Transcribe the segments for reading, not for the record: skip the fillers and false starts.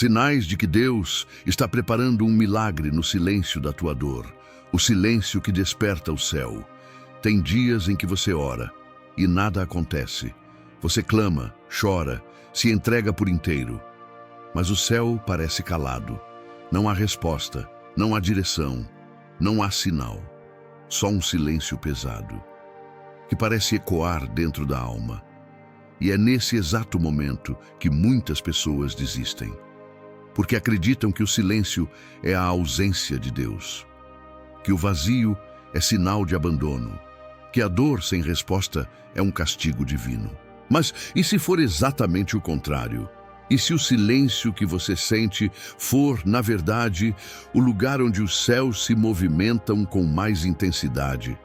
Sinais de que Deus está preparando um milagre no silêncio da tua dor, o silêncio que desperta o céu. Tem dias em que você ora e nada acontece. Você clama, chora, se entrega por inteiro. Mas o céu parece calado. Não há resposta, não há direção, não há sinal. Só um silêncio pesado, que parece ecoar dentro da alma. E é nesse exato momento que muitas pessoas desistem, porque acreditam que o silêncio é a ausência de Deus, que o vazio é sinal de abandono, que a dor sem resposta é um castigo divino. Mas e se for exatamente o contrário? E se o silêncio que você sente for, na verdade, o lugar onde os céus se movimentam com mais intensidade?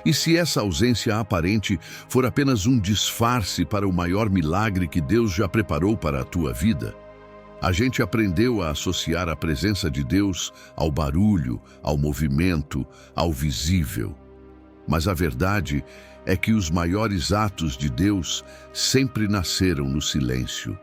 E se essa ausência aparente for apenas um disfarce para o maior milagre que Deus já preparou para a tua vida? A gente aprendeu a associar a presença de Deus ao barulho, ao movimento, ao visível. Mas a verdade é que os maiores atos de Deus sempre nasceram no silêncio.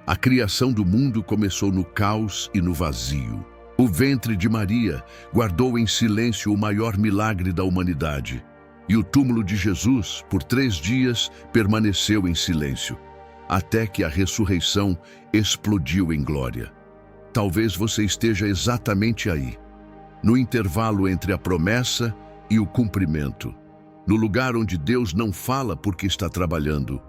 A criação do mundo começou no caos e no vazio. O ventre de Maria guardou em silêncio o maior milagre da humanidade. E o túmulo de Jesus, por 3 dias, permaneceu em silêncio, até que a ressurreição explodiu em glória. Talvez você esteja exatamente aí, no intervalo entre a promessa e o cumprimento, no lugar onde Deus não fala porque está trabalhando,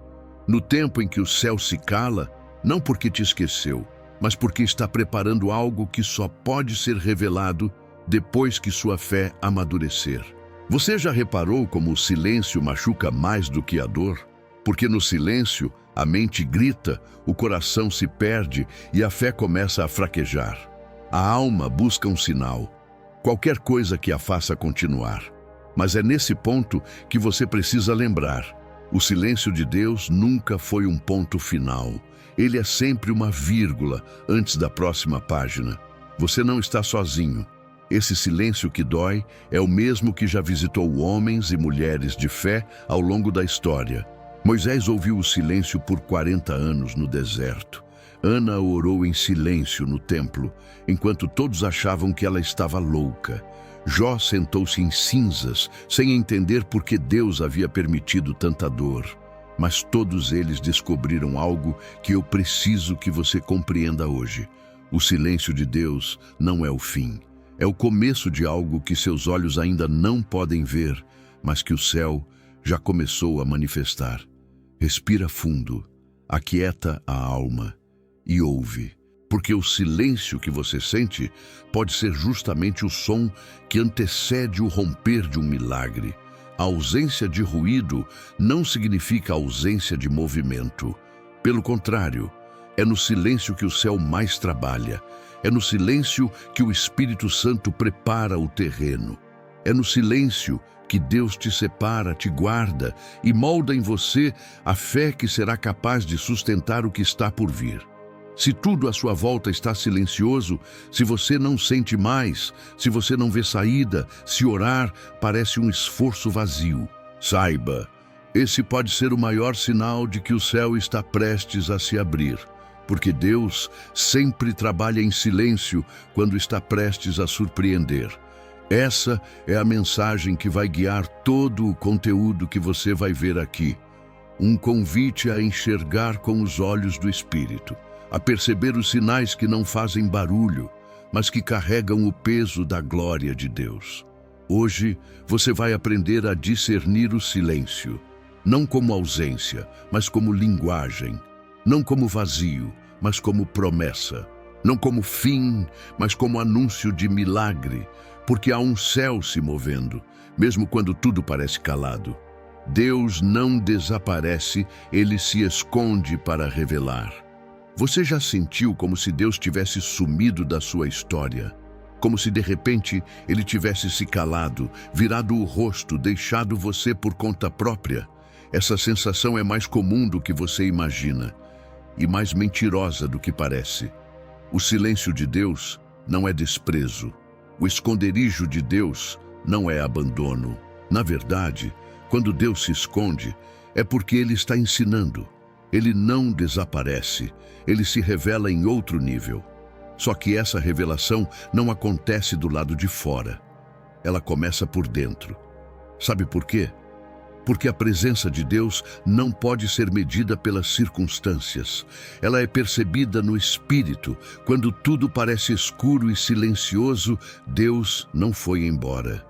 no tempo em que o céu se cala, não porque te esqueceu, mas porque está preparando algo que só pode ser revelado depois que sua fé amadurecer. Você já reparou como o silêncio machuca mais do que a dor? Porque no silêncio, a mente grita, o coração se perde e a fé começa a fraquejar. A alma busca um sinal, qualquer coisa que a faça continuar. Mas é nesse ponto que você precisa lembrar: o silêncio de Deus nunca foi um ponto final. Ele é sempre uma vírgula antes da próxima página. Você não está sozinho. Esse silêncio que dói é o mesmo que já visitou homens e mulheres de fé ao longo da história. Moisés ouviu o silêncio por 40 anos no deserto. Ana orou em silêncio no templo, enquanto todos achavam que ela estava louca. Jó sentou-se em cinzas, sem entender por que Deus havia permitido tanta dor. Mas todos eles descobriram algo que eu preciso que você compreenda hoje. O silêncio de Deus não é o fim. É o começo de algo que seus olhos ainda não podem ver, mas que o céu já começou a manifestar. Respira fundo, aquieta a alma e ouve, porque o silêncio que você sente pode ser justamente o som que antecede o romper de um milagre. A ausência de ruído não significa ausência de movimento. Pelo contrário, é no silêncio que o céu mais trabalha. É no silêncio que o Espírito Santo prepara o terreno. É no silêncio que Deus te separa, te guarda e molda em você a fé que será capaz de sustentar o que está por vir. Se tudo à sua volta está silencioso, se você não sente mais, se você não vê saída, se orar parece um esforço vazio, saiba, esse pode ser o maior sinal de que o céu está prestes a se abrir, porque Deus sempre trabalha em silêncio quando está prestes a surpreender. Essa é a mensagem que vai guiar todo o conteúdo que você vai ver aqui. Um convite a enxergar com os olhos do Espírito, a perceber os sinais que não fazem barulho, mas que carregam o peso da glória de Deus. Hoje, você vai aprender a discernir o silêncio, não como ausência, mas como linguagem, não como vazio, mas como promessa, não como fim, mas como anúncio de milagre, porque há um céu se movendo, mesmo quando tudo parece calado. Deus não desaparece, ele se esconde para revelar. Você já sentiu como se Deus tivesse sumido da sua história? Como se de repente ele tivesse se calado, virado o rosto, deixado você por conta própria? Essa sensação é mais comum do que você imagina e mais mentirosa do que parece. O silêncio de Deus não é desprezo. O esconderijo de Deus não é abandono. Na verdade, quando Deus se esconde, é porque ele está ensinando. Ele não desaparece, ele se revela em outro nível. Só que essa revelação não acontece do lado de fora. Ela começa por dentro. Sabe por quê? Porque a presença de Deus não pode ser medida pelas circunstâncias. Ela é percebida no espírito. Quando tudo parece escuro e silencioso, Deus não foi embora.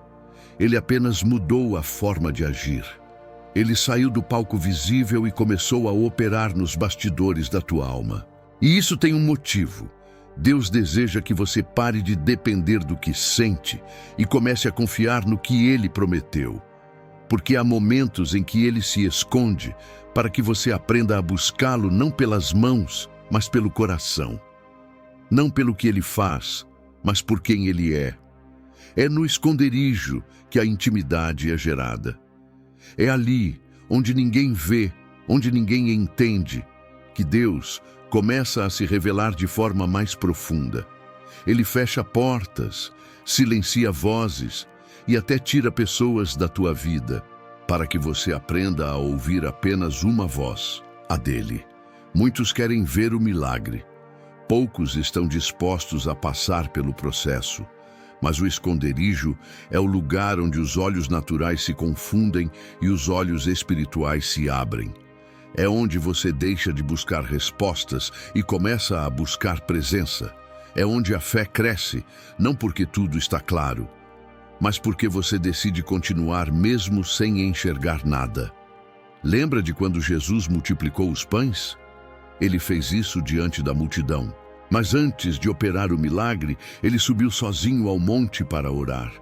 Ele apenas mudou a forma de agir. Ele saiu do palco visível e começou a operar nos bastidores da tua alma. E isso tem um motivo. Deus deseja que você pare de depender do que sente e comece a confiar no que Ele prometeu. Porque há momentos em que Ele se esconde para que você aprenda a buscá-lo não pelas mãos, mas pelo coração. Não pelo que Ele faz, mas por quem Ele é. É no esconderijo que a intimidade é gerada. É ali, onde ninguém vê, onde ninguém entende, que Deus começa a se revelar de forma mais profunda. Ele fecha portas, silencia vozes e até tira pessoas da tua vida, para que você aprenda a ouvir apenas uma voz, a dele. Muitos querem ver o milagre. Poucos estão dispostos a passar pelo processo. Mas o esconderijo é o lugar onde os olhos naturais se confundem e os olhos espirituais se abrem. É onde você deixa de buscar respostas e começa a buscar presença. É onde a fé cresce, não porque tudo está claro, mas porque você decide continuar mesmo sem enxergar nada. Lembra de quando Jesus multiplicou os pães? Ele fez isso diante da multidão. Mas antes de operar o milagre, ele subiu sozinho ao monte para orar.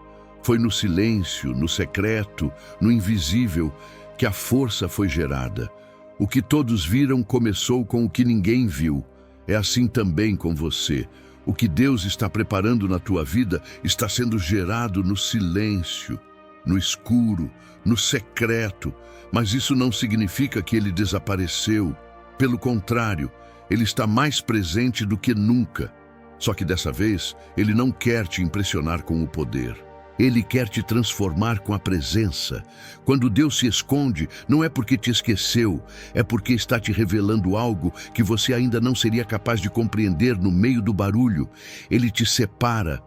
Foi no silêncio, no secreto, no invisível, que a força foi gerada. O que todos viram começou com o que ninguém viu. É assim também com você. O que Deus está preparando na tua vida está sendo gerado no silêncio, no escuro, no secreto. Mas isso não significa que ele desapareceu. Pelo contrário, ele está mais presente do que nunca. Só que dessa vez, ele não quer te impressionar com o poder. Ele quer te transformar com a presença. Quando Deus se esconde, não é porque te esqueceu, é porque está te revelando algo que você ainda não seria capaz de compreender no meio do barulho. Ele te separa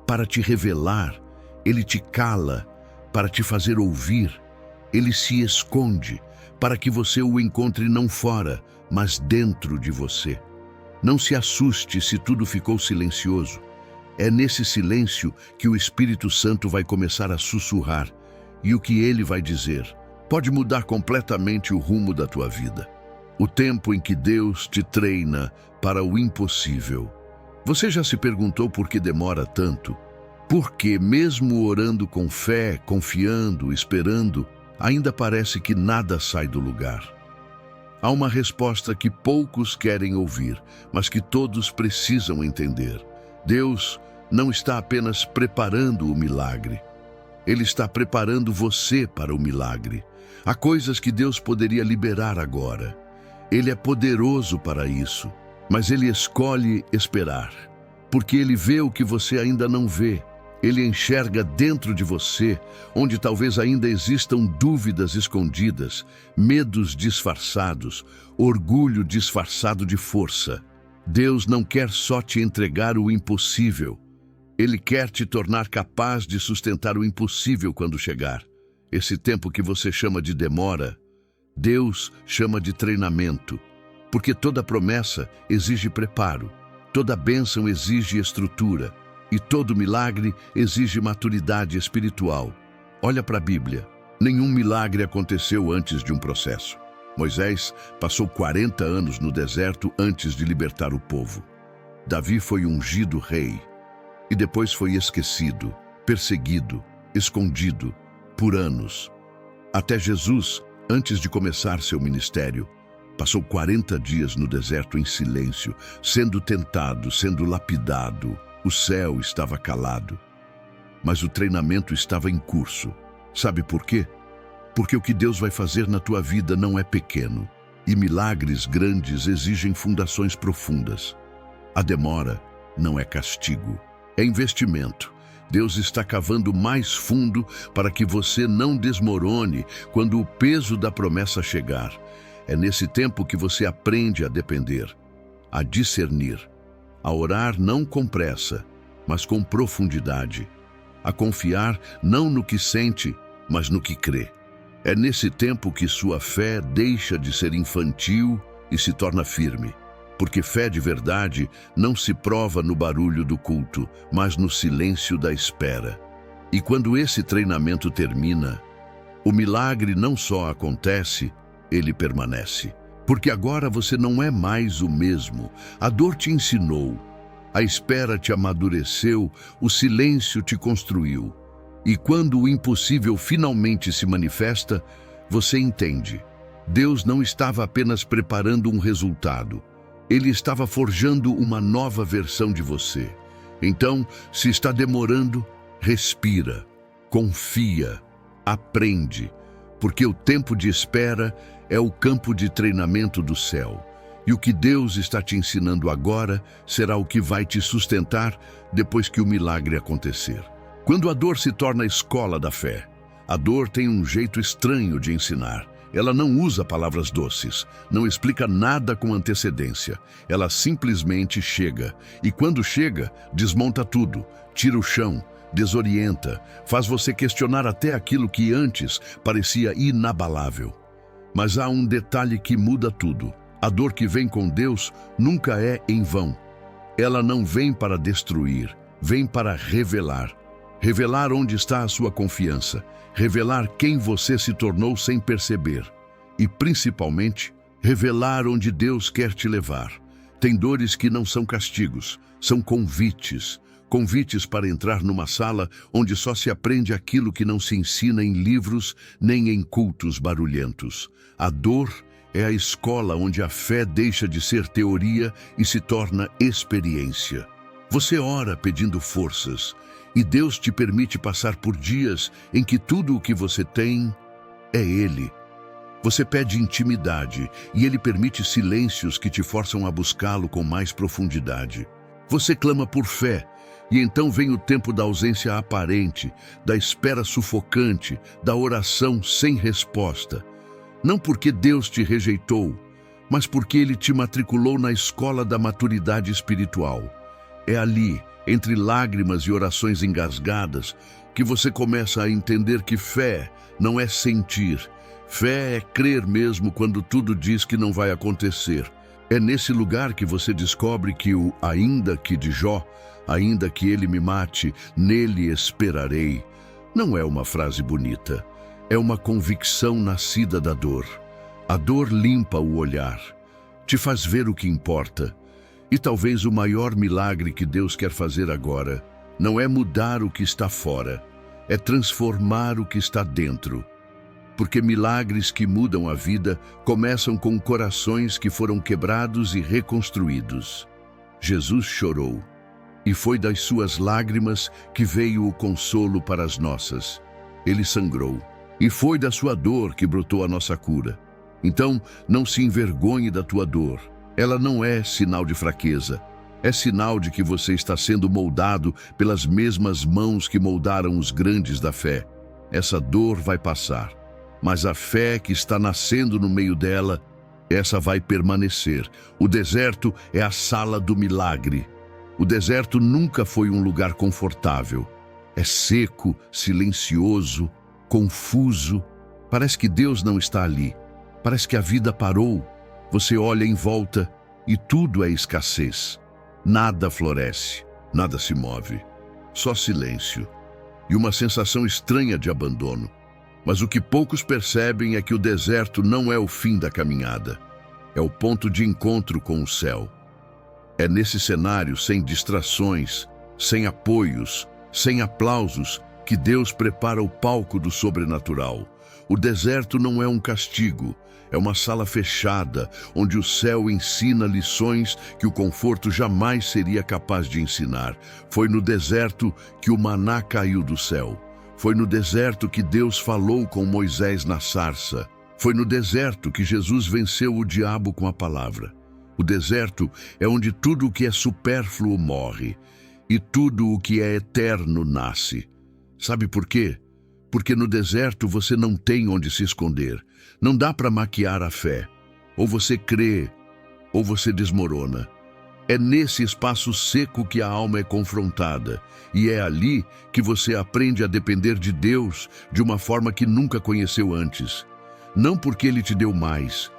para te revelar. Ele te cala para te fazer ouvir. Ele se esconde para que você o encontre não fora, mas dentro de você. Não se assuste se tudo ficou silencioso. É nesse silêncio que o Espírito Santo vai começar a sussurrar. E o que ele vai dizer pode mudar completamente o rumo da tua vida. O tempo em que Deus te treina para o impossível. Você já se perguntou por que demora tanto? Porque mesmo orando com fé, confiando, esperando, ainda parece que nada sai do lugar. Há uma resposta que poucos querem ouvir, mas que todos precisam entender. Deus não está apenas preparando o milagre. Ele está preparando você para o milagre. Há coisas que Deus poderia liberar agora. Ele é poderoso para isso, mas Ele escolhe esperar, porque Ele vê o que você ainda não vê. Ele enxerga dentro de você, onde talvez ainda existam dúvidas escondidas, medos disfarçados, orgulho disfarçado de força. Deus não quer só te entregar o impossível. Ele quer te tornar capaz de sustentar o impossível quando chegar. Esse tempo que você chama de demora, Deus chama de treinamento, porque toda promessa exige preparo, toda bênção exige estrutura, e todo milagre exige maturidade espiritual. Olha para a Bíblia. Nenhum milagre aconteceu antes de um processo. Moisés passou 40 anos no deserto antes de libertar o povo. Davi foi ungido rei e depois foi esquecido, perseguido, escondido por anos. Até Jesus, antes de começar seu ministério, passou 40 dias no deserto em silêncio, sendo tentado, sendo lapidado. O céu estava calado, mas o treinamento estava em curso. Sabe por quê? Porque o que Deus vai fazer na tua vida não é pequeno, e milagres grandes exigem fundações profundas. A demora não é castigo, é investimento. Deus está cavando mais fundo para que você não desmorone quando o peso da promessa chegar. É nesse tempo que você aprende a depender, a discernir, a orar não com pressa, mas com profundidade, a confiar não no que sente, mas no que crê. É nesse tempo que sua fé deixa de ser infantil e se torna firme, porque fé de verdade não se prova no barulho do culto, mas no silêncio da espera. E quando esse treinamento termina, o milagre não só acontece, ele permanece. Porque agora você não é mais o mesmo. A dor te ensinou, a espera te amadureceu, o silêncio te construiu. E quando o impossível finalmente se manifesta, você entende. Deus não estava apenas preparando um resultado. Ele estava forjando uma nova versão de você. Então, se está demorando, respira, confia, aprende, porque o tempo de espera é o campo de treinamento do céu. E o que Deus está te ensinando agora será o que vai te sustentar depois que o milagre acontecer. Quando a dor se torna a escola da fé, a dor tem um jeito estranho de ensinar. Ela não usa palavras doces, não explica nada com antecedência. Ela simplesmente chega. E quando chega, desmonta tudo, tira o chão, desorienta, faz você questionar até aquilo que antes parecia inabalável. Mas há um detalhe que muda tudo. A dor que vem com Deus nunca é em vão. Ela não vem para destruir, vem para revelar. Revelar onde está a sua confiança, revelar quem você se tornou sem perceber. E, principalmente, revelar onde Deus quer te levar. Tem dores que não são castigos, são convites. Convites para entrar numa sala onde só se aprende aquilo que não se ensina em livros nem em cultos barulhentos. A dor é a escola onde a fé deixa de ser teoria e se torna experiência. Você ora pedindo forças, e Deus te permite passar por dias em que tudo o que você tem é Ele. Você pede intimidade e Ele permite silêncios que te forçam a buscá-lo com mais profundidade. Você clama por fé e então vem o tempo da ausência aparente, da espera sufocante, da oração sem resposta. Não porque Deus te rejeitou, mas porque Ele te matriculou na escola da maturidade espiritual. É ali, entre lágrimas e orações engasgadas, que você começa a entender que fé não é sentir. Fé é crer mesmo quando tudo diz que não vai acontecer. É nesse lugar que você descobre que o ainda que de Jó, ainda que ele me mate, nele esperarei, não é uma frase bonita. É uma convicção nascida da dor. A dor limpa o olhar, te faz ver o que importa. E talvez o maior milagre que Deus quer fazer agora não é mudar o que está fora, é transformar o que está dentro. Porque milagres que mudam a vida começam com corações que foram quebrados e reconstruídos. Jesus chorou, e foi das suas lágrimas que veio o consolo para as nossas. Ele sangrou, e foi da sua dor que brotou a nossa cura. Então, não se envergonhe da tua dor. Ela não é sinal de fraqueza, é sinal de que você está sendo moldado pelas mesmas mãos que moldaram os grandes da fé. Essa dor vai passar, mas a fé que está nascendo no meio dela, essa vai permanecer. O deserto é a sala do milagre. O deserto nunca foi um lugar confortável. É seco, silencioso, confuso. Parece que Deus não está ali. Parece que a vida parou. Você olha em volta e tudo é escassez. Nada floresce, nada se move. Só silêncio e uma sensação estranha de abandono. Mas o que poucos percebem é que o deserto não é o fim da caminhada. É o ponto de encontro com o céu. É nesse cenário sem distrações, sem apoios, sem aplausos, que Deus prepara o palco do sobrenatural. O deserto não é um castigo, é uma sala fechada, onde o céu ensina lições que o conforto jamais seria capaz de ensinar. Foi no deserto que o maná caiu do céu. Foi no deserto que Deus falou com Moisés na sarça. Foi no deserto que Jesus venceu o diabo com a palavra. O deserto é onde tudo o que é supérfluo morre, e tudo o que é eterno nasce. Sabe por quê? Porque no deserto você não tem onde se esconder. Não dá para maquiar a fé. Ou você crê, ou você desmorona. É nesse espaço seco que a alma é confrontada, e é ali que você aprende a depender de Deus de uma forma que nunca conheceu antes. Não porque Ele te deu mais,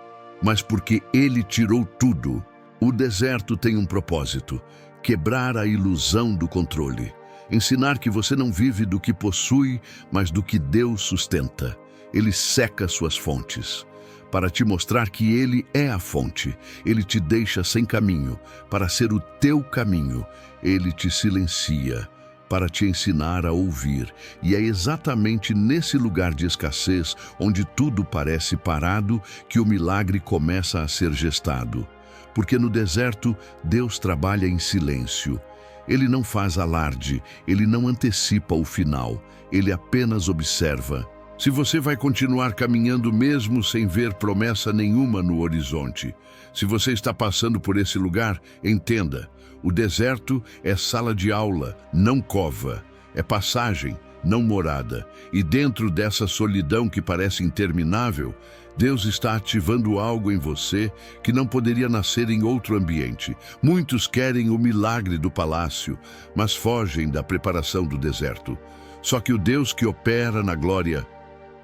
mas porque Ele tirou tudo. O deserto tem um propósito: quebrar a ilusão do controle. Ensinar que você não vive do que possui, mas do que Deus sustenta. Ele seca suas fontes para te mostrar que Ele é a fonte. Ele te deixa sem caminho para ser o teu caminho. Ele te silencia para te ensinar a ouvir. E é exatamente nesse lugar de escassez, onde tudo parece parado, que o milagre começa a ser gestado. Porque no deserto, Deus trabalha em silêncio. Ele não faz alarde, ele não antecipa o final, ele apenas observa. Se você vai continuar caminhando mesmo sem ver promessa nenhuma no horizonte, se você está passando por esse lugar, entenda: o deserto é sala de aula, não cova, é passagem, não morada. E dentro dessa solidão que parece interminável, Deus está ativando algo em você que não poderia nascer em outro ambiente. Muitos querem o milagre do palácio, mas fogem da preparação do deserto. Só que o Deus que opera na glória,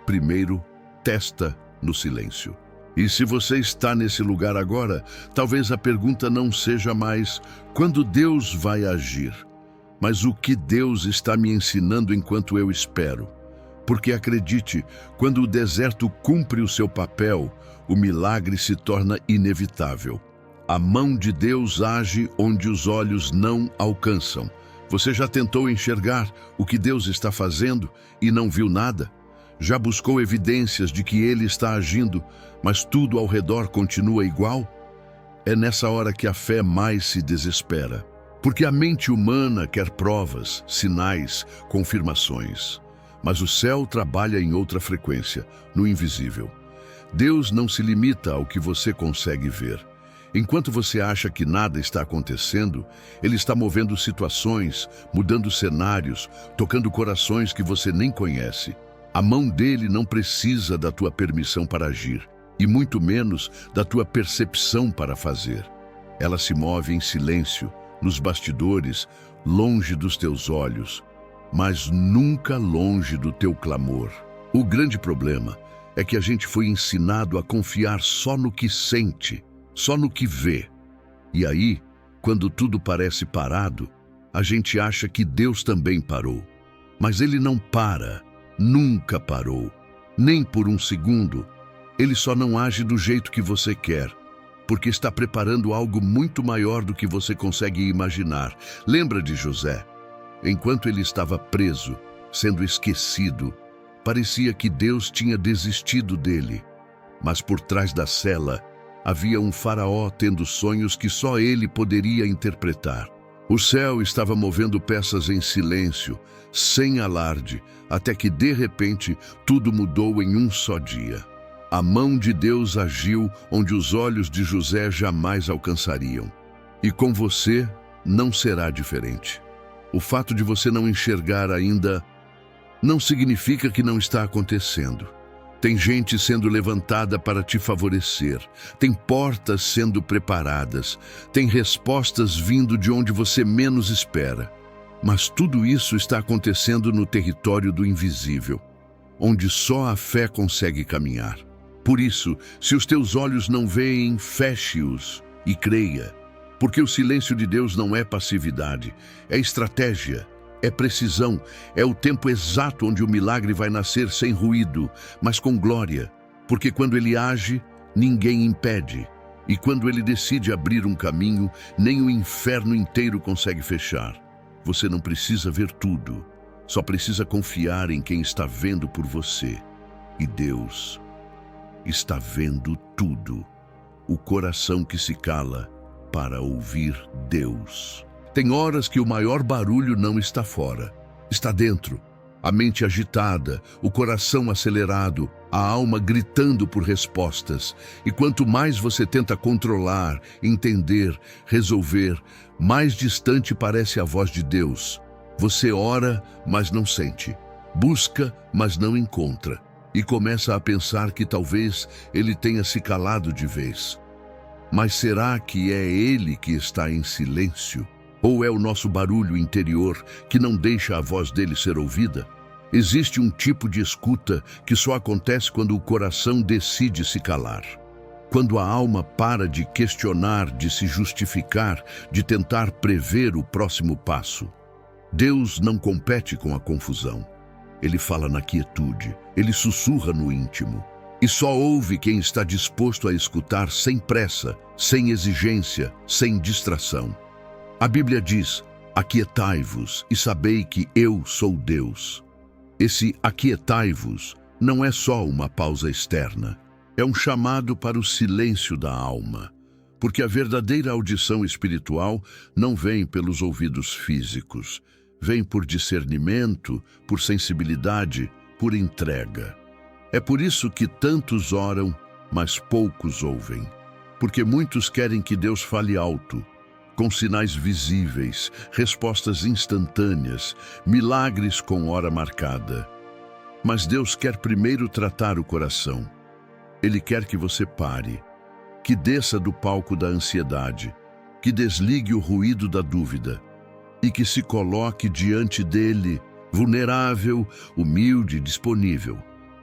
primeiro testa no silêncio. E se você está nesse lugar agora, talvez a pergunta não seja mais quando Deus vai agir, mas o que Deus está me ensinando enquanto eu espero. Porque acredite, quando o deserto cumpre o seu papel, o milagre se torna inevitável. A mão de Deus age onde os olhos não alcançam. Você já tentou enxergar o que Deus está fazendo e não viu nada? Já buscou evidências de que Ele está agindo, mas tudo ao redor continua igual? É nessa hora que a fé mais se desespera. Porque a mente humana quer provas, sinais, confirmações. Mas o céu trabalha em outra frequência, no invisível. Deus não se limita ao que você consegue ver. Enquanto você acha que nada está acontecendo, Ele está movendo situações, mudando cenários, tocando corações que você nem conhece. A mão dele não precisa da tua permissão para agir, e muito menos da tua percepção para fazer. Ela se move em silêncio, nos bastidores, longe dos teus olhos, mas nunca longe do teu clamor. O grande problema é que a gente foi ensinado a confiar só no que sente, só no que vê. E aí, quando tudo parece parado, a gente acha que Deus também parou. Mas Ele não para, nunca parou, nem por um segundo. Ele só não age do jeito que você quer, porque está preparando algo muito maior do que você consegue imaginar. Lembra de José? Enquanto ele estava preso, sendo esquecido, parecia que Deus tinha desistido dele. Mas por trás da cela, havia um faraó tendo sonhos que só ele poderia interpretar. O céu estava movendo peças em silêncio, sem alarde, até que, de repente, tudo mudou em um só dia. A mão de Deus agiu onde os olhos de José jamais alcançariam. E com você não será diferente. O fato de você não enxergar ainda não significa que não está acontecendo. Tem gente sendo levantada para te favorecer. Tem portas sendo preparadas. Tem respostas vindo de onde você menos espera. Mas tudo isso está acontecendo no território do invisível, onde só a fé consegue caminhar. Por isso, se os teus olhos não veem, feche-os e creia. Porque o silêncio de Deus não é passividade, é estratégia, é precisão, é o tempo exato onde o milagre vai nascer sem ruído, mas com glória. Porque quando Ele age, ninguém impede. E quando Ele decide abrir um caminho, nem o inferno inteiro consegue fechar. Você não precisa ver tudo, só precisa confiar em quem está vendo por você. E Deus está vendo tudo. O coração que se cala para ouvir Deus. Tem horas que o maior barulho não está fora, está dentro. A mente agitada, o coração acelerado, a alma gritando por respostas. E quanto mais você tenta controlar, entender, resolver, mais distante parece a voz de Deus. Você ora, mas não sente. Busca, mas não encontra. E começa a pensar que talvez Ele tenha se calado de vez. Mas será que é ele que está em silêncio? Ou é o nosso barulho interior que não deixa a voz dele ser ouvida? Existe um tipo de escuta que só acontece quando o coração decide se calar. Quando a alma para de questionar, de se justificar, de tentar prever o próximo passo. Deus não compete com a confusão. Ele fala na quietude, ele sussurra no íntimo. E só ouve quem está disposto a escutar sem pressa, sem exigência, sem distração. A Bíblia diz: aquietai-vos e sabei que eu sou Deus. Esse aquietai-vos não é só uma pausa externa. É um chamado para o silêncio da alma, porque a verdadeira audição espiritual não vem pelos ouvidos físicos, vem por discernimento, por sensibilidade, por entrega. É por isso que tantos oram, mas poucos ouvem, porque muitos querem que Deus fale alto, com sinais visíveis, respostas instantâneas, milagres com hora marcada. Mas Deus quer primeiro tratar o coração. Ele quer que você pare, que desça do palco da ansiedade, que desligue o ruído da dúvida e que se coloque diante dele, vulnerável, humilde, disponível.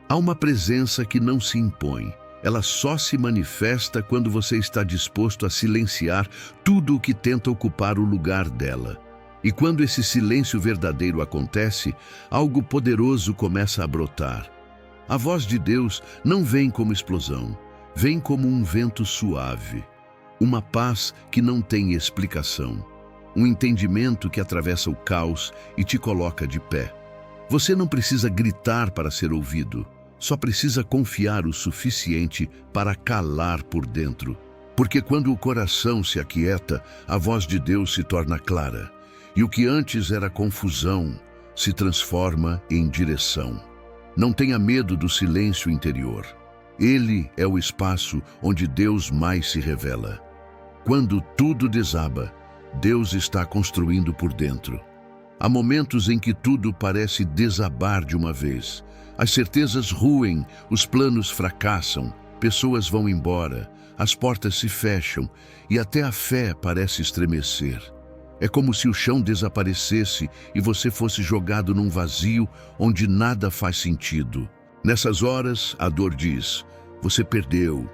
Há uma presença que não se impõe. Ela só se manifesta quando você está disposto a silenciar tudo o que tenta ocupar o lugar dela. E quando esse silêncio verdadeiro acontece, algo poderoso começa a brotar. A voz de Deus não vem como explosão, vem como um vento suave, uma paz que não tem explicação, um entendimento que atravessa o caos e te coloca de pé. Você não precisa gritar para ser ouvido, só precisa confiar o suficiente para calar por dentro. Porque quando o coração se aquieta, a voz de Deus se torna clara, e o que antes era confusão se transforma em direção. Não tenha medo do silêncio interior. Ele é o espaço onde Deus mais se revela. Quando tudo desaba, Deus está construindo por dentro. Há momentos em que tudo parece desabar de uma vez. As certezas ruem, os planos fracassam, pessoas vão embora, as portas se fecham e até a fé parece estremecer. É como se o chão desaparecesse e você fosse jogado num vazio onde nada faz sentido. Nessas horas, a dor diz: você perdeu.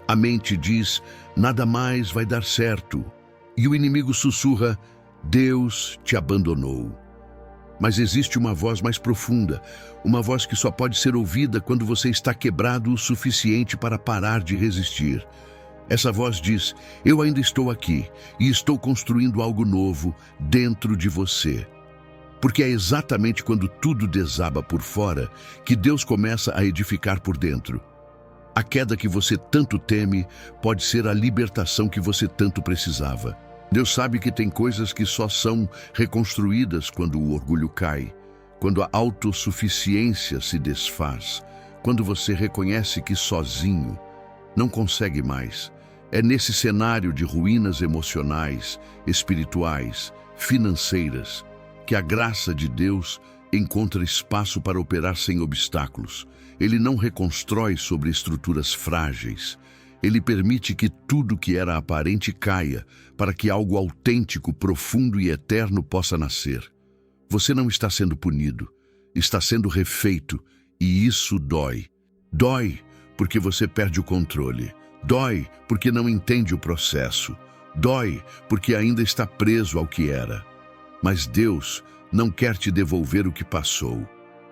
A mente diz: nada mais vai dar certo. E o inimigo sussurra: Deus te abandonou. Mas existe uma voz mais profunda, uma voz que só pode ser ouvida quando você está quebrado o suficiente para parar de resistir. Essa voz diz: eu ainda estou aqui e estou construindo algo novo dentro de você. Porque é exatamente quando tudo desaba por fora que Deus começa a edificar por dentro. A queda que você tanto teme pode ser a libertação que você tanto precisava. Deus sabe que tem coisas que só são reconstruídas quando o orgulho cai, quando a autossuficiência se desfaz, quando você reconhece que sozinho não consegue mais. É nesse cenário de ruínas emocionais, espirituais, financeiras, que a graça de Deus encontra espaço para operar sem obstáculos. Ele não reconstrói sobre estruturas frágeis. Ele permite que tudo que era aparente caia, para que algo autêntico, profundo e eterno possa nascer. Você não está sendo punido, está sendo refeito, e isso dói. Dói porque você perde o controle. Dói porque não entende o processo. Dói porque ainda está preso ao que era. Mas Deus não quer te devolver o que passou.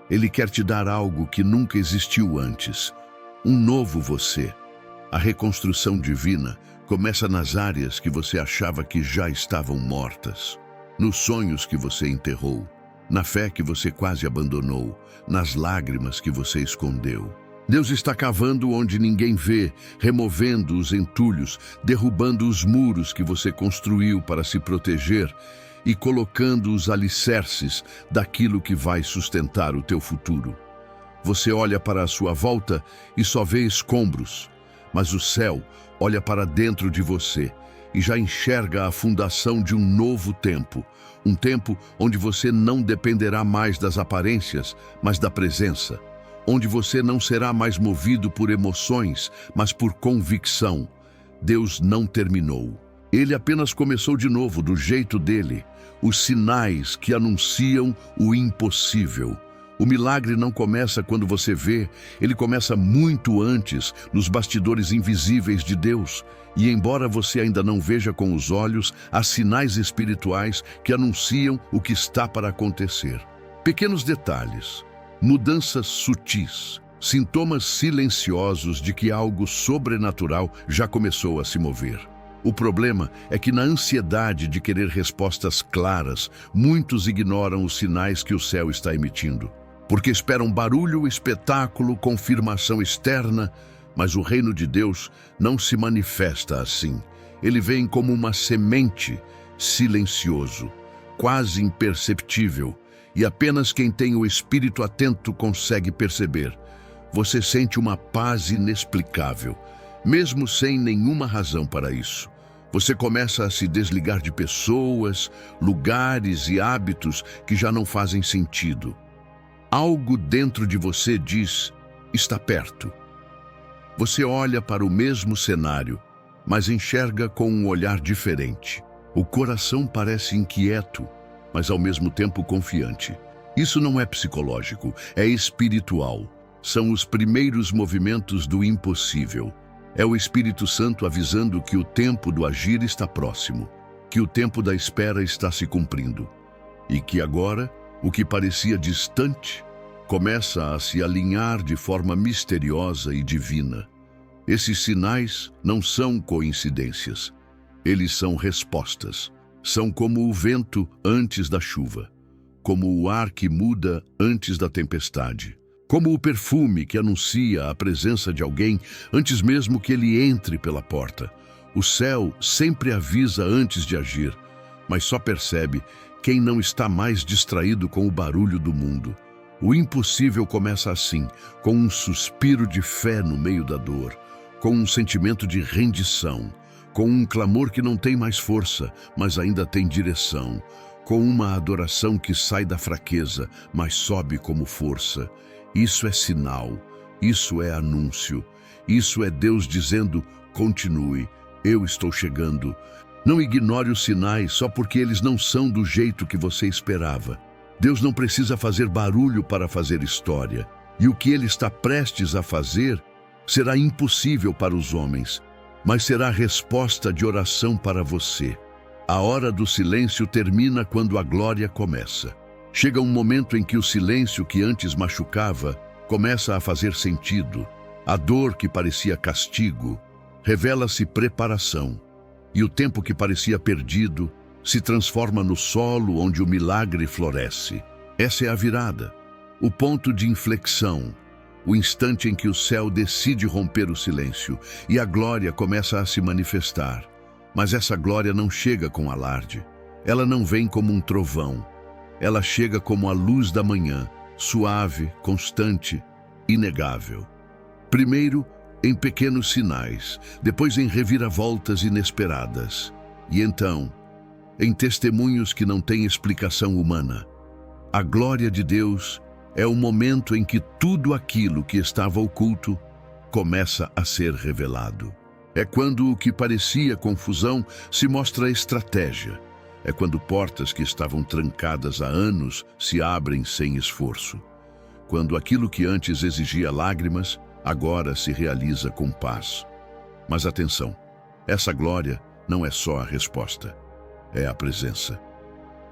Ele quer te dar algo que nunca existiu antes. Um novo você. A reconstrução divina começa nas áreas que você achava que já estavam mortas, nos sonhos que você enterrou, na fé que você quase abandonou, nas lágrimas que você escondeu. Deus está cavando onde ninguém vê, removendo os entulhos, derrubando os muros que você construiu para se proteger e colocando os alicerces daquilo que vai sustentar o teu futuro. Você olha para a sua volta e só vê escombros, mas o céu olha para dentro de você e já enxerga a fundação de um novo tempo, um tempo onde você não dependerá mais das aparências, mas da presença, onde você não será mais movido por emoções, mas por convicção. Deus não terminou. Ele apenas começou de novo, do jeito dele. Os sinais que anunciam o impossível. O milagre não começa quando você vê, ele começa muito antes, nos bastidores invisíveis de Deus. E embora você ainda não veja com os olhos, há sinais espirituais que anunciam o que está para acontecer. Pequenos detalhes, mudanças sutis, sintomas silenciosos de que algo sobrenatural já começou a se mover. O problema é que na ansiedade de querer respostas claras, muitos ignoram os sinais que o céu está emitindo. Porque esperam barulho, espetáculo, confirmação externa, mas o reino de Deus não se manifesta assim. Ele vem como uma semente, silencioso, quase imperceptível, e apenas quem tem o espírito atento consegue perceber. Você sente uma paz inexplicável, mesmo sem nenhuma razão para isso. Você começa a se desligar de pessoas, lugares e hábitos que já não fazem sentido. Algo dentro de você diz, está perto. Você olha para o mesmo cenário, mas enxerga com um olhar diferente. O coração parece inquieto, mas ao mesmo tempo confiante. Isso não é psicológico, é espiritual. São os primeiros movimentos do impossível. É o Espírito Santo avisando que o tempo do agir está próximo, que o tempo da espera está se cumprindo, e que agora, o que parecia distante, começa a se alinhar de forma misteriosa e divina. Esses sinais não são coincidências. Eles são respostas. São como o vento antes da chuva, como o ar que muda antes da tempestade, como o perfume que anuncia a presença de alguém antes mesmo que ele entre pela porta. O céu sempre avisa antes de agir, mas só percebe quem não está mais distraído com o barulho do mundo. O impossível começa assim, com um suspiro de fé no meio da dor, com um sentimento de rendição, com um clamor que não tem mais força, mas ainda tem direção, com uma adoração que sai da fraqueza, mas sobe como força. Isso é sinal, isso é anúncio, isso é Deus dizendo, continue, eu estou chegando. Não ignore os sinais só porque eles não são do jeito que você esperava. Deus não precisa fazer barulho para fazer história. E o que Ele está prestes a fazer será impossível para os homens, mas será resposta de oração para você. A hora do silêncio termina quando a glória começa. Chega um momento em que o silêncio que antes machucava começa a fazer sentido. A dor que parecia castigo revela-se preparação. E o tempo que parecia perdido se transforma no solo onde o milagre floresce. Essa é a virada, o ponto de inflexão, o instante em que o céu decide romper o silêncio e a glória começa a se manifestar. Mas essa glória não chega com alarde. Ela não vem como um trovão. Ela chega como a luz da manhã, suave, constante, inegável. Primeiro, em pequenos sinais, depois em reviravoltas inesperadas, e então, em testemunhos que não têm explicação humana. A glória de Deus é o momento em que tudo aquilo que estava oculto começa a ser revelado. É quando o que parecia confusão se mostra estratégia. É quando portas que estavam trancadas há anos se abrem sem esforço. Quando aquilo que antes exigia lágrimas, agora se realiza com paz. Mas atenção, essa glória não é só a resposta, é a presença.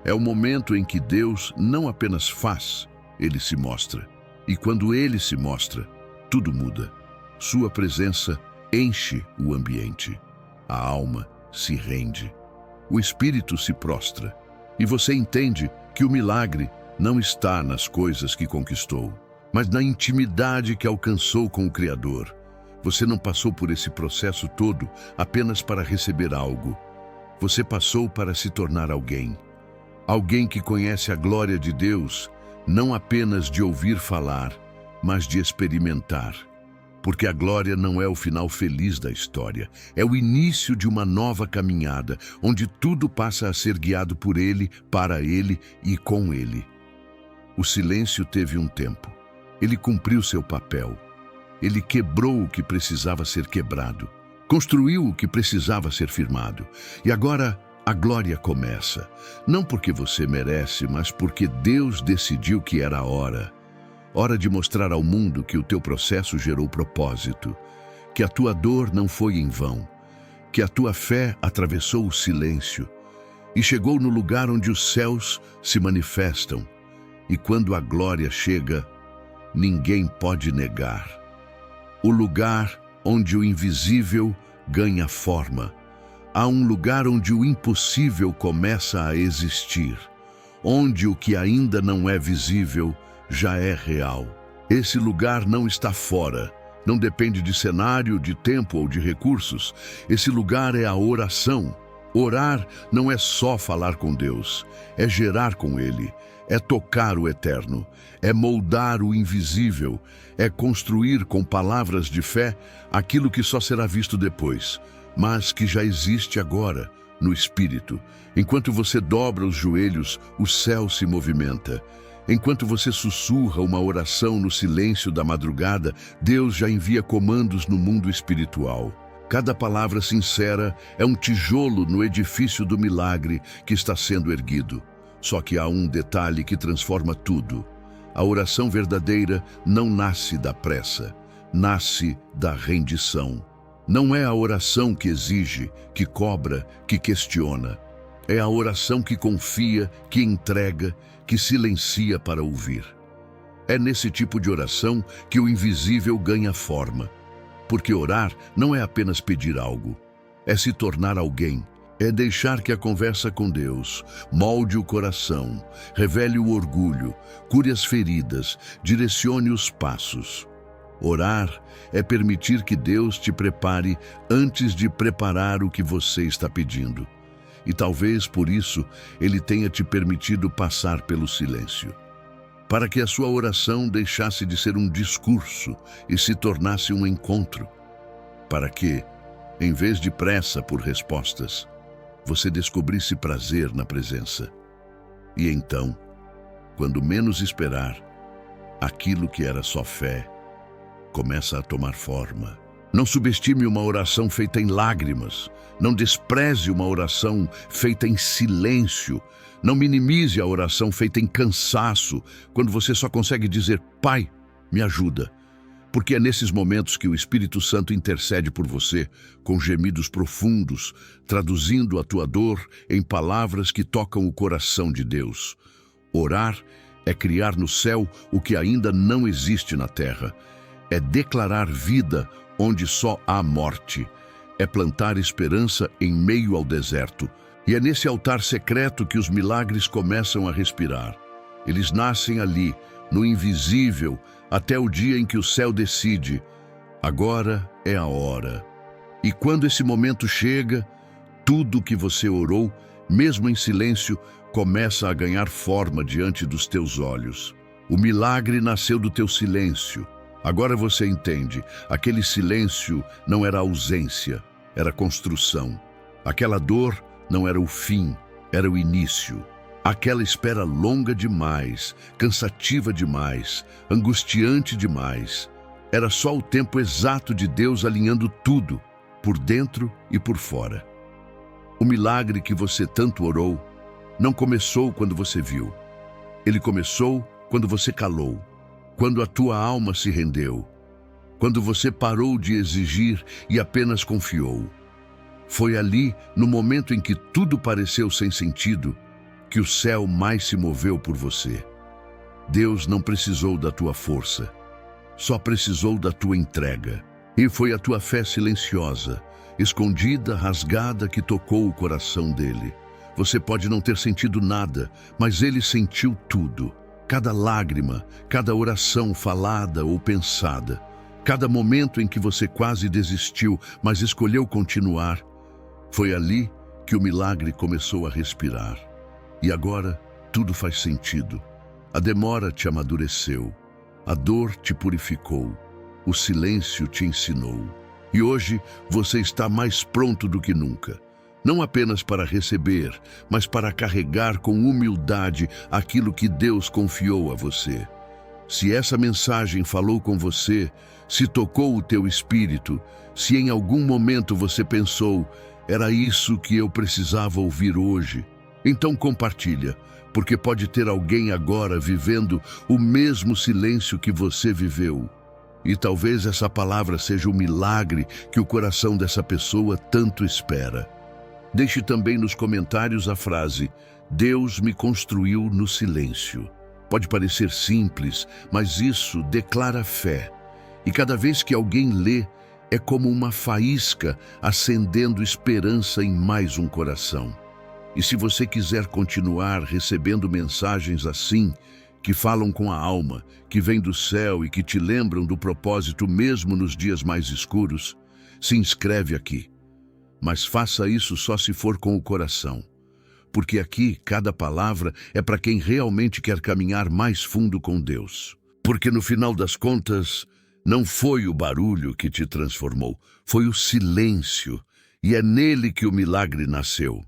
É o momento em que Deus não apenas faz, Ele se mostra. E quando Ele se mostra, tudo muda. Sua presença enche o ambiente. A alma se rende. O espírito se prostra. E você entende que o milagre não está nas coisas que conquistou, mas na intimidade que alcançou com o Criador. Você não passou por esse processo todo apenas para receber algo. Você passou para se tornar alguém. Alguém que conhece a glória de Deus, não apenas de ouvir falar, mas de experimentar. Porque a glória não é o final feliz da história, é o início de uma nova caminhada, onde tudo passa a ser guiado por Ele, para Ele e com Ele. O silêncio teve um tempo. Ele cumpriu seu papel. Ele quebrou o que precisava ser quebrado. Construiu o que precisava ser firmado. E agora a glória começa. Não porque você merece, mas porque Deus decidiu que era a hora. Hora de mostrar ao mundo que o teu processo gerou propósito, que a tua dor não foi em vão, que a tua fé atravessou o silêncio e chegou no lugar onde os céus se manifestam. E quando a glória chega, ninguém pode negar. O lugar onde o invisível ganha forma. Há um lugar onde o impossível começa a existir, onde o que ainda não é visível já é real. Esse lugar não está fora, não depende de cenário, de tempo ou de recursos. Esse lugar é a oração. Orar não é só falar com Deus, é gerar com Ele, é tocar o eterno, é moldar o invisível, é construir com palavras de fé aquilo que só será visto depois, mas que já existe agora, no Espírito. Enquanto você dobra os joelhos, o céu se movimenta. Enquanto você sussurra uma oração no silêncio da madrugada, Deus já envia comandos no mundo espiritual. Cada palavra sincera é um tijolo no edifício do milagre que está sendo erguido. Só que há um detalhe que transforma tudo. A oração verdadeira não nasce da pressa, nasce da rendição. Não é a oração que exige, que cobra, que questiona. É a oração que confia, que entrega, que silencia para ouvir. É nesse tipo de oração que o invisível ganha forma. Porque orar não é apenas pedir algo, é se tornar alguém. É deixar que a conversa com Deus molde o coração, revele o orgulho, cure as feridas, direcione os passos. Orar é permitir que Deus te prepare antes de preparar o que você está pedindo. E talvez por isso Ele tenha te permitido passar pelo silêncio. Para que a sua oração deixasse de ser um discurso e se tornasse um encontro. Para que, em vez de pressa por respostas, você descobrisse prazer na presença. E então, quando menos esperar, aquilo que era só fé começa a tomar forma. Não subestime uma oração feita em lágrimas. Não despreze uma oração feita em silêncio. Não minimize a oração feita em cansaço, quando você só consegue dizer, Pai, me ajuda. Porque é nesses momentos que o Espírito Santo intercede por você, com gemidos profundos, traduzindo a tua dor em palavras que tocam o coração de Deus. Orar é criar no céu o que ainda não existe na terra. É declarar vida onde só há morte. É plantar esperança em meio ao deserto. E é nesse altar secreto que os milagres começam a respirar. Eles nascem ali, no invisível, até o dia em que o céu decide. Agora é a hora. E quando esse momento chega, tudo que você orou, mesmo em silêncio, começa a ganhar forma diante dos teus olhos. O milagre nasceu do teu silêncio. Agora você entende, aquele silêncio não era ausência, era construção. Aquela dor não era o fim, era o início. Aquela espera longa demais, cansativa demais, angustiante demais. Era só o tempo exato de Deus alinhando tudo, por dentro e por fora. O milagre que você tanto orou não começou quando você viu. Ele começou quando você calou, quando a tua alma se rendeu, quando você parou de exigir e apenas confiou. Foi ali, no momento em que tudo pareceu sem sentido, que o céu mais se moveu por você. Deus não precisou da tua força, só precisou da tua entrega. E foi a tua fé silenciosa, escondida, rasgada, que tocou o coração dele. Você pode não ter sentido nada, mas ele sentiu tudo. Cada lágrima, cada oração falada ou pensada, cada momento em que você quase desistiu, mas escolheu continuar. Foi ali que o milagre começou a respirar. E agora tudo faz sentido. A demora te amadureceu, a dor te purificou, o silêncio te ensinou. E hoje você está mais pronto do que nunca. Não apenas para receber, mas para carregar com humildade aquilo que Deus confiou a você. Se essa mensagem falou com você, se tocou o teu espírito, se em algum momento você pensou, era isso que eu precisava ouvir hoje, então compartilha, porque pode ter alguém agora vivendo o mesmo silêncio que você viveu. E talvez essa palavra seja o milagre que o coração dessa pessoa tanto espera. Deixe também nos comentários a frase: Deus me construiu no silêncio. Pode parecer simples, mas isso declara fé. E cada vez que alguém lê, é como uma faísca acendendo esperança em mais um coração. E se você quiser continuar recebendo mensagens assim, que falam com a alma, que vêm do céu e que te lembram do propósito mesmo nos dias mais escuros, se inscreve aqui. Mas faça isso só se for com o coração. Porque aqui, cada palavra é para quem realmente quer caminhar mais fundo com Deus. Porque no final das contas, não foi o barulho que te transformou, foi o silêncio, e é nele que o milagre nasceu.